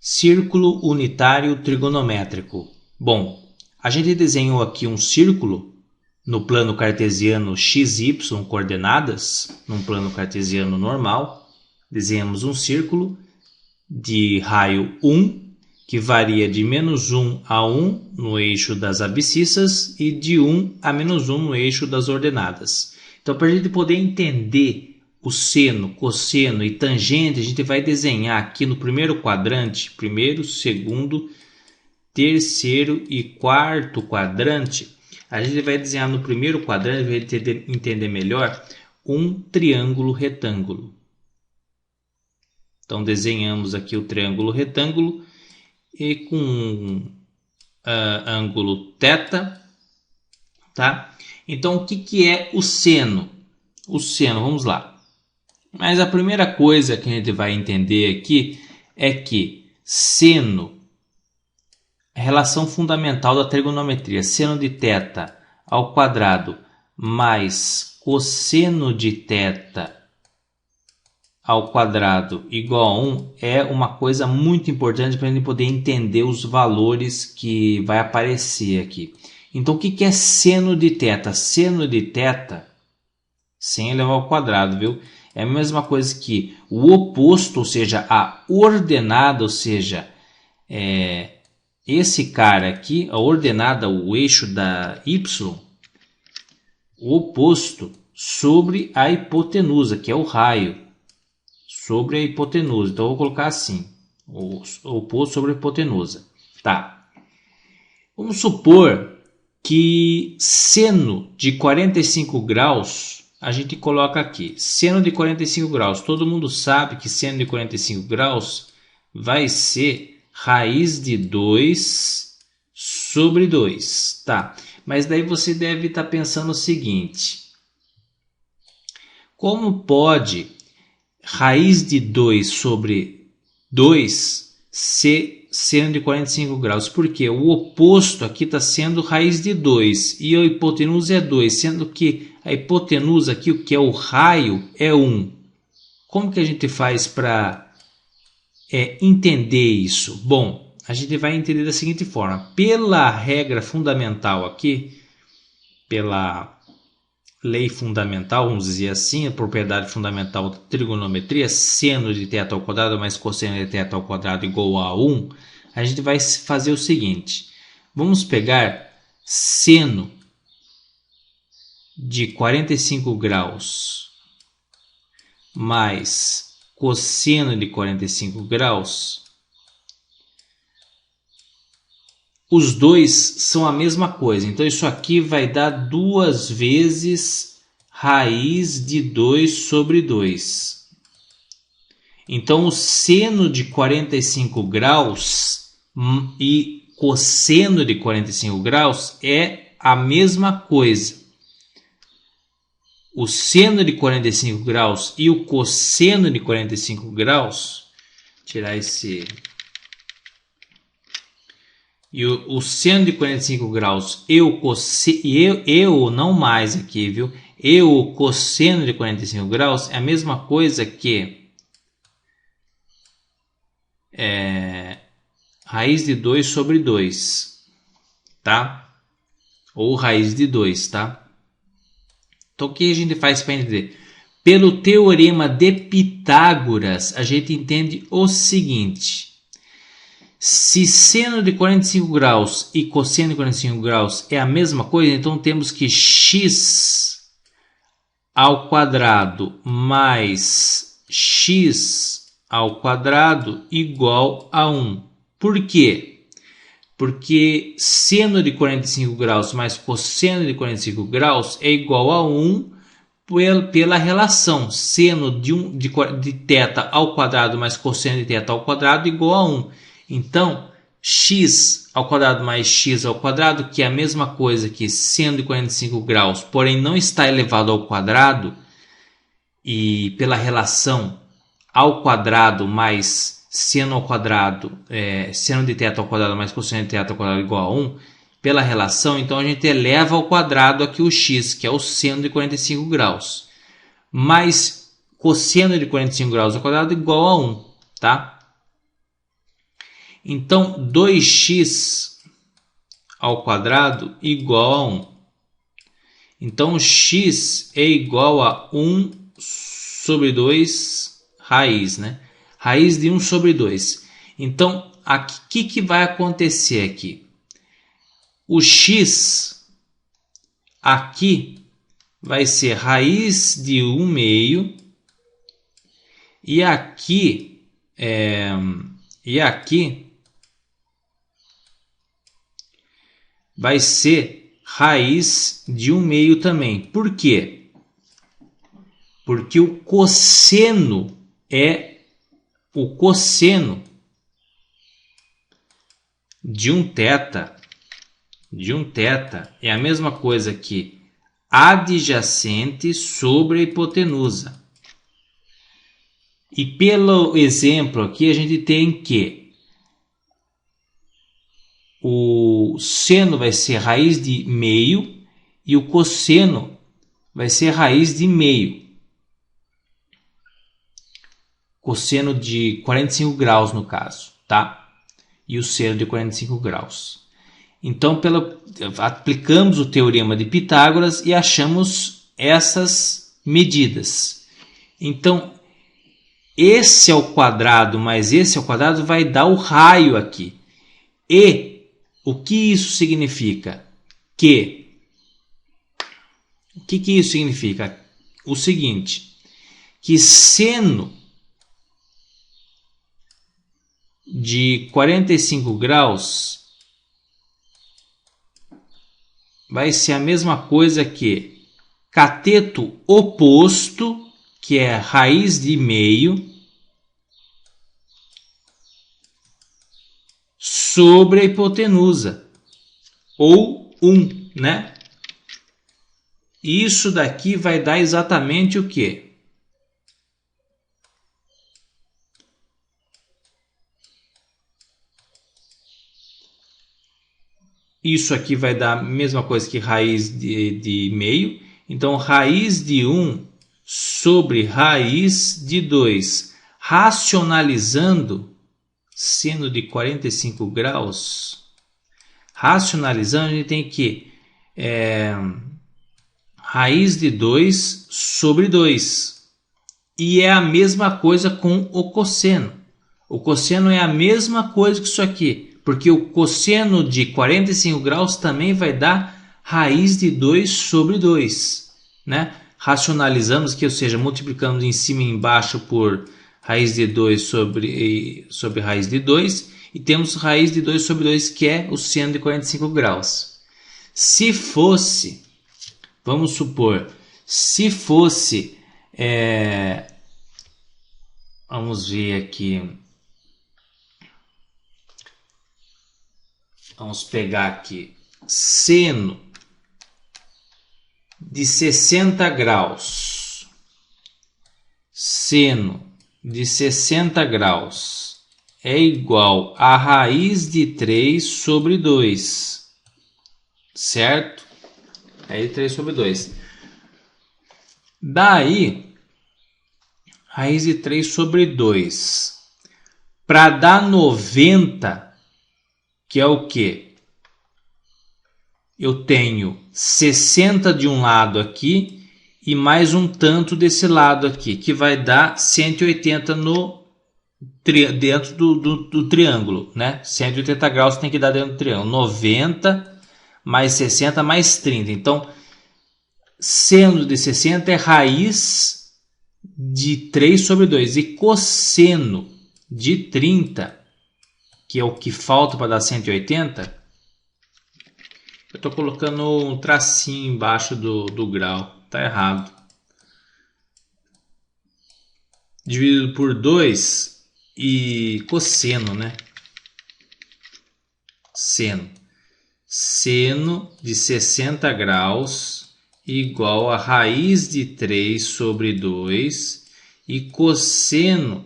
Círculo unitário trigonométrico. Bom, a gente desenhou aqui um círculo no plano cartesiano XY coordenadas, num plano cartesiano normal. Desenhamos um círculo de raio 1, que varia de -1 a 1 no eixo das abscissas e de 1 a -1 no eixo das ordenadas. Então, para a gente poder entender o seno, cosseno e tangente, a gente vai desenhar aqui no primeiro quadrante, primeiro, segundo, terceiro e quarto quadrante. A gente vai desenhar no primeiro quadrante, para entender melhor, um triângulo retângulo. Então, desenhamos aqui o triângulo retângulo e com ângulo θ, tá? Então, o que é o seno? O seno, vamos lá. Mas a primeira coisa que a gente vai entender aqui é que seno, a relação fundamental da trigonometria, seno de θ ao quadrado mais cosseno de θ ao quadrado igual a 1 é uma coisa muito importante para a gente poder entender os valores que vai aparecer aqui. Então, o que é seno de θ? Seno de θ, sem elevar ao quadrado, viu? É a mesma coisa que o oposto, ou seja, a ordenada, ou seja, esse cara aqui, a ordenada, o eixo da y, o oposto sobre a hipotenusa, que é o raio, sobre a hipotenusa. Então, eu vou colocar assim, o oposto sobre a hipotenusa. Tá. Vamos supor que seno de 45 graus... A gente coloca aqui, seno de 45 graus. Todo mundo sabe que seno de 45 graus vai ser raiz de 2 sobre 2. Tá? Mas daí você deve estar pensando o seguinte. Como pode raiz de 2 sobre 2 ser seno de 45 graus? Porque o oposto aqui está sendo raiz de 2 e a hipotenusa é 2, sendo que a hipotenusa aqui, o que é o raio, é 1. Como que a gente faz para entender isso? Bom, a gente vai entender da seguinte forma. Pela regra fundamental aqui, pela lei fundamental, vamos dizer assim, a propriedade fundamental da trigonometria, seno de θ ao quadrado mais cosseno de θ ao quadrado igual a 1, a gente vai fazer o seguinte. Vamos pegar seno de 45 graus mais cosseno de 45 graus, os dois são a mesma coisa. Então, isso aqui vai dar 2 vezes raiz de 2 sobre 2. Então, o seno de 45 graus e cosseno de 45 graus é a mesma coisa. O seno de 45 graus e o cosseno de 45 graus, tirar esse... E o seno de 45 graus e o cosseno, não mais aqui, viu? E o cosseno de 45 graus é a mesma coisa que raiz de 2 sobre 2, tá? Ou raiz de 2, tá? Então, o que a gente faz para entender? Pelo teorema de Pitágoras, a gente entende o seguinte. Se seno de 45 graus e cosseno de 45 graus é a mesma coisa, então temos que x ao quadrado mais x ao quadrado igual a 1. Por quê? Porque seno de 45 graus mais cosseno de 45 graus é igual a 1 pela relação seno de θ ao quadrado mais cosseno de θ ao quadrado igual a 1. Então, x ao quadrado mais x ao quadrado, que é a mesma coisa que seno de 45 graus, porém não está elevado ao quadrado, e pela relação ao quadrado mais seno ao quadrado, seno de θ ao quadrado mais cosseno de θ ao quadrado igual a 1, pela relação, então a gente eleva ao quadrado aqui o x, que é o seno de 45 graus, mais cosseno de 45 graus ao quadrado igual a 1, tá? Então, 2x ao quadrado igual a 1. Então, x é igual a 1 sobre 2 raiz, né? Raiz de 1 sobre 2. Então, o que vai acontecer aqui? O x aqui vai ser raiz de 1 meio e aqui vai ser raiz de 1 meio também. Por quê? Porque o cosseno de um θ é a mesma coisa que adjacente sobre a hipotenusa. E pelo exemplo aqui a gente tem que o seno vai ser raiz de meio e o cosseno vai ser raiz de meio. Cosseno de 45 graus no caso, tá? E o seno de 45 graus. Então, aplicamos o teorema de Pitágoras e achamos essas medidas. Então, esse ao quadrado mais esse ao quadrado vai dar o raio aqui. E o que isso significa? O que isso significa? O seguinte, que seno de 45 graus vai ser a mesma coisa que cateto oposto, que é raiz de meio, sobre a hipotenusa, ou 1, né? Isso daqui vai dar exatamente o quê? Isso aqui vai dar a mesma coisa que raiz de meio. Então, raiz de 1 sobre raiz de 2. Racionalizando, seno de 45 graus. Racionalizando, a gente tem que raiz de 2 sobre 2. E é a mesma coisa com o cosseno. O cosseno é a mesma coisa que isso aqui. Porque o cosseno de 45 graus também vai dar raiz de 2 sobre 2. Né? Racionalizamos, que, ou seja, multiplicamos em cima e embaixo por raiz de 2 sobre raiz de 2. E temos raiz de 2 sobre 2, que é o seno de 45 graus. Se fosse, vamos supor, se fosse, vamos ver aqui, vamos pegar aqui, seno de 60 graus, seno de 60 graus é igual a raiz de 3 sobre 2, certo? Raiz de 3 sobre 2. Daí, raiz de 3 sobre 2. Para dar 90, que é o quê? Eu tenho 60 de um lado aqui e mais um tanto desse lado aqui, que vai dar 180 dentro do triângulo, né? 180 graus tem que dar dentro do triângulo. 90 mais 60 mais 30. Então, seno de 60 é raiz de 3 sobre 2. E cosseno de 30, que é o que falta para dar 180, eu estou colocando um tracinho embaixo do grau. Está errado. Dividido por 2 e cosseno, né? Seno de 60 graus igual a raiz de 3 sobre 2 e cosseno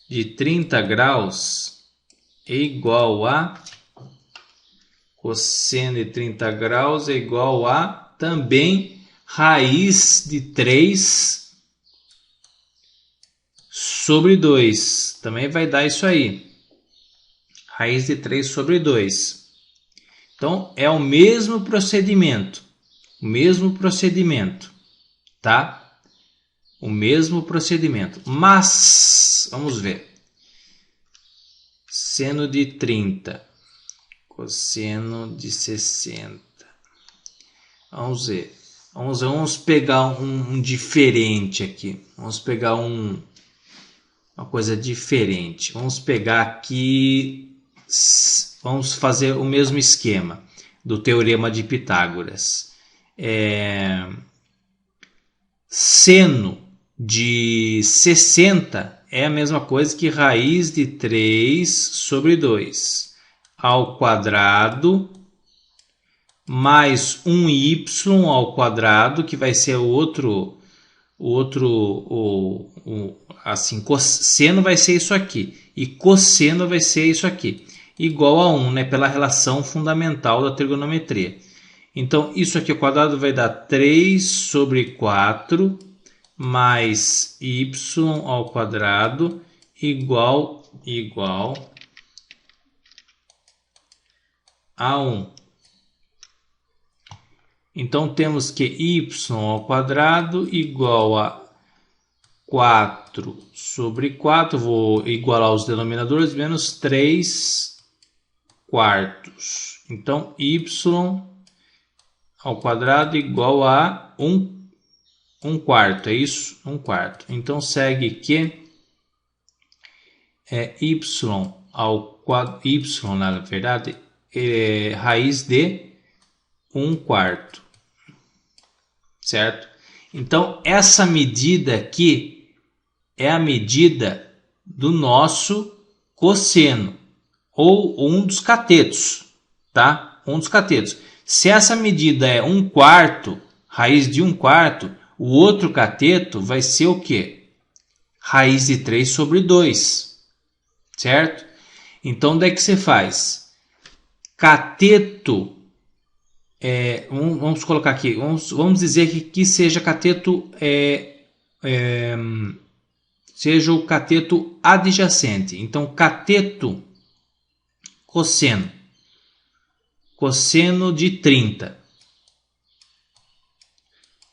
de 30 graus é igual a cosseno de 30 graus é igual a também raiz de 3 sobre 2. Também vai dar isso aí. Raiz de 3 sobre 2. Então, é o mesmo procedimento. O mesmo procedimento. Tá? O mesmo procedimento. Mas, vamos ver. Seno de 30. Cosseno de 60. Vamos ver. Vamos pegar um diferente aqui. Vamos pegar uma coisa diferente. Vamos pegar aqui. Vamos fazer o mesmo esquema do Teorema de Pitágoras. Seno de 60 é a mesma coisa que raiz de 3 sobre 2 ao quadrado mais 1y ao quadrado, que vai ser assim, cosseno vai ser isso aqui e cosseno vai ser isso aqui, igual a 1, né, pela relação fundamental da trigonometria. Então, isso aqui ao quadrado vai dar 3 sobre 4 mais y ao quadrado igual a 1. Então, temos que y ao quadrado igual a 4 sobre 4. Vou igualar os denominadores, menos 3 quartos. Então, y ao quadrado igual a 1 quarto. É isso? 1 quarto. Então, segue que y ao quadrado, y, na verdade, é raiz de 1 quarto. Certo? Então, essa medida aqui é a medida do nosso cosseno, ou um dos catetos, tá? Um dos catetos. Se essa medida é 1 quarto, raiz de 1 quarto, o outro cateto vai ser o quê? Raiz de 3 sobre 2, certo? Então, daí que você faz? Cateto, vamos colocar aqui, vamos dizer que seja cateto, seja o cateto adjacente. Então, cateto cosseno de 30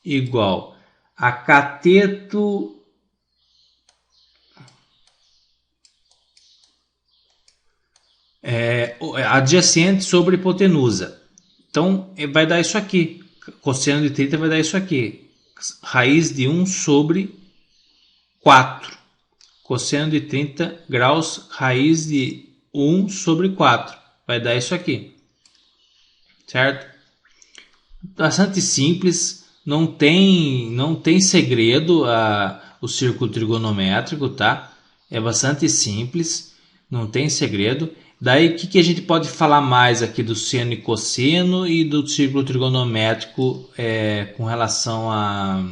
igual a cateto adjacente sobre hipotenusa. Então, vai dar isso aqui. Cosseno de 30 vai dar isso aqui. Raiz de 1 sobre 4. Cosseno de 30 graus, raiz de 1 sobre 4. Vai dar isso aqui. Certo? Bastante simples. Não tem segredo o círculo trigonométrico, tá? É bastante simples. Não tem segredo. Daí, o que a gente pode falar mais aqui do seno e cosseno e do círculo trigonométrico com relação a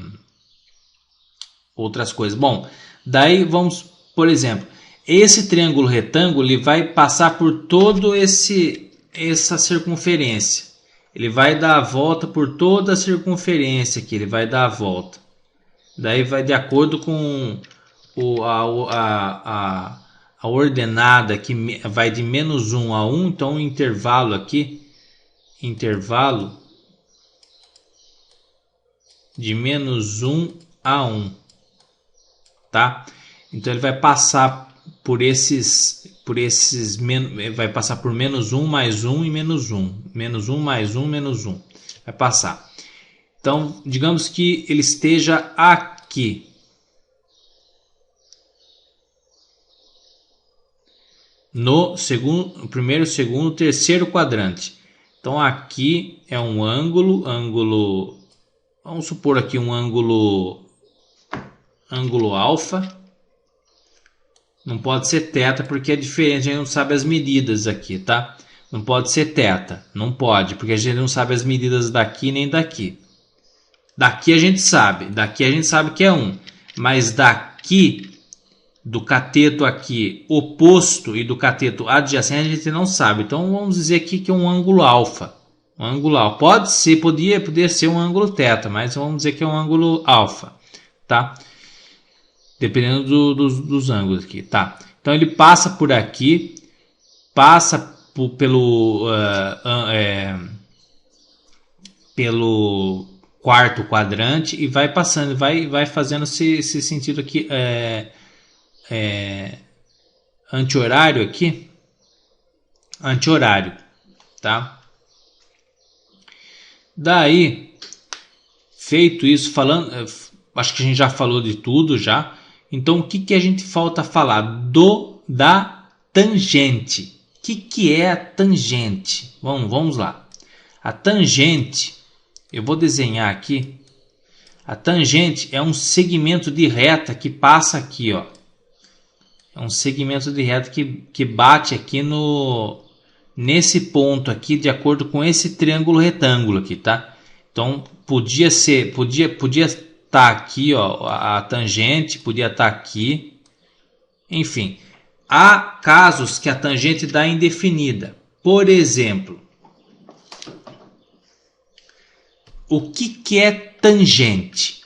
outras coisas? Bom, daí vamos, por exemplo, esse triângulo retângulo ele vai passar por todo essa circunferência. Ele vai dar a volta por toda a circunferência aqui, ele vai dar a volta. Daí vai de acordo com a ordenada que vai de menos 1 a 1, então o intervalo aqui, de menos 1 a 1, tá? Então ele vai passar vai passar por menos 1, mais 1 e menos 1, menos 1, mais 1, menos 1, vai passar. Então, digamos que ele esteja aqui. No primeiro, segundo, terceiro quadrante. Então aqui é um ângulo, vamos supor aqui um ângulo alfa. Não pode ser θ porque é diferente, a gente não sabe as medidas aqui, tá? Não pode ser θ, não pode, porque a gente não sabe as medidas daqui nem daqui. Daqui a gente sabe que é 1, mas daqui do cateto aqui oposto e do cateto adjacente a gente não sabe. Então vamos dizer aqui que é um ângulo alfa. Um ângulo alfa. Podia ser um ângulo θ, mas vamos dizer que é um ângulo alfa, tá? Dependendo dos ângulos aqui, tá? Então ele passa por aqui, passa pelo quarto quadrante e vai passando, vai fazendo esse sentido aqui anti-horário aqui, anti-horário, tá? Daí, feito isso, falando, acho que a gente já falou de tudo já. Então, o que a gente falta falar? Da tangente. O que é a tangente? Vamos lá. A tangente, eu vou desenhar aqui. A tangente é um segmento de reta que passa aqui, ó. É um segmento de reta que bate aqui nesse ponto aqui, de acordo com esse triângulo retângulo aqui, tá? Então, podia estar aqui, ó, a tangente, podia estar aqui. Enfim, há casos que a tangente dá indefinida. Por exemplo, o que é tangente?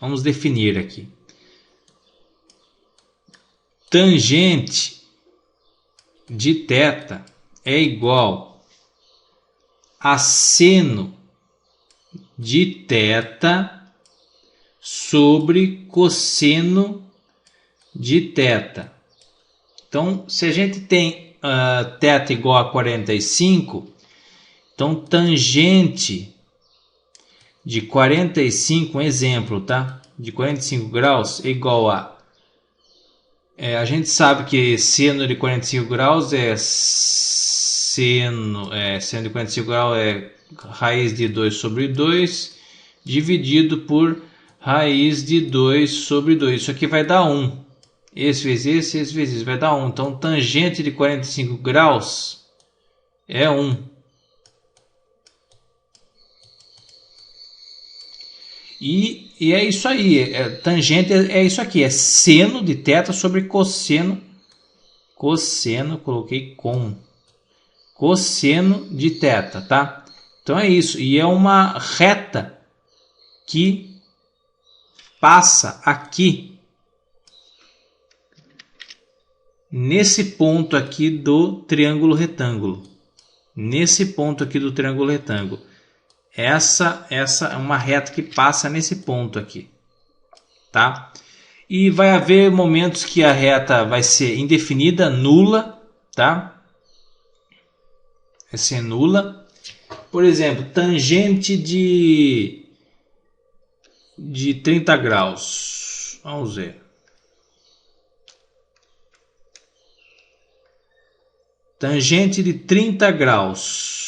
Vamos definir aqui. Tangente de θ é igual a seno de θ sobre cosseno de θ. Então, se a gente tem θ igual a 45, então tangente de 45, um exemplo, tá? De 45 graus é igual a gente sabe que seno de 45 graus seno de 45 graus é raiz de 2 sobre 2 dividido por raiz de 2 sobre 2. Isso aqui vai dar 1. Esse vezes esse vezes vai dar 1. Então, tangente de 45 graus é 1. E é isso aí. Tangente é isso aqui. É seno de θ sobre cosseno. Coloquei com. Cosseno de θ, tá? Então é isso. E é uma reta que passa aqui nesse ponto aqui do triângulo retângulo. Nesse ponto aqui do triângulo retângulo. Essa é uma reta que passa nesse ponto aqui, tá? E vai haver momentos que a reta vai ser indefinida, nula, tá? Vai ser nula. Por exemplo, tangente de 30 graus. Vamos ver. Tangente de 30 graus.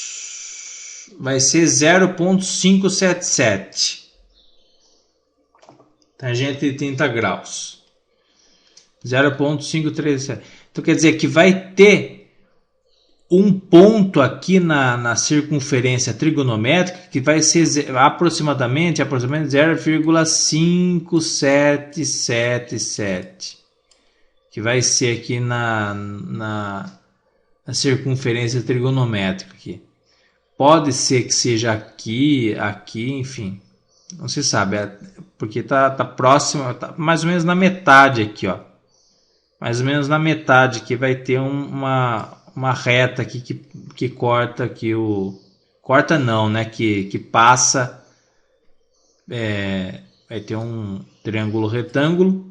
Vai ser 0,577. Tangente de 30 graus. 0,537. Então quer dizer que vai ter um ponto aqui na circunferência trigonométrica que vai ser aproximadamente 0,5777. Que vai ser aqui na circunferência trigonométrica aqui. Pode ser que seja aqui, enfim, não se sabe, porque tá próximo, tá mais ou menos na metade aqui, ó, mais ou menos na metade aqui vai ter uma reta aqui que corta aqui corta não, né, que passa, vai ter um triângulo retângulo,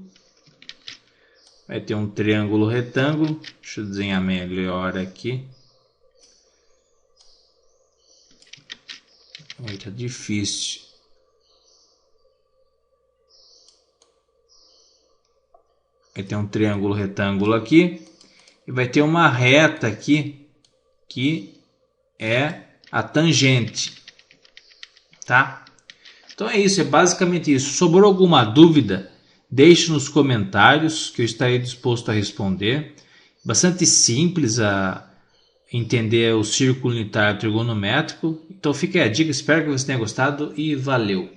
deixa eu desenhar melhor aqui. Tá difícil. Vai ter um triângulo retângulo aqui. E vai ter uma reta aqui. Que é a tangente. Tá? Então é isso. É basicamente isso. Sobrou alguma dúvida? Deixe nos comentários. Que eu estarei disposto a responder. Bastante simples a entender o círculo unitário trigonométrico. Então fica aí a dica, espero que você tenha gostado e valeu!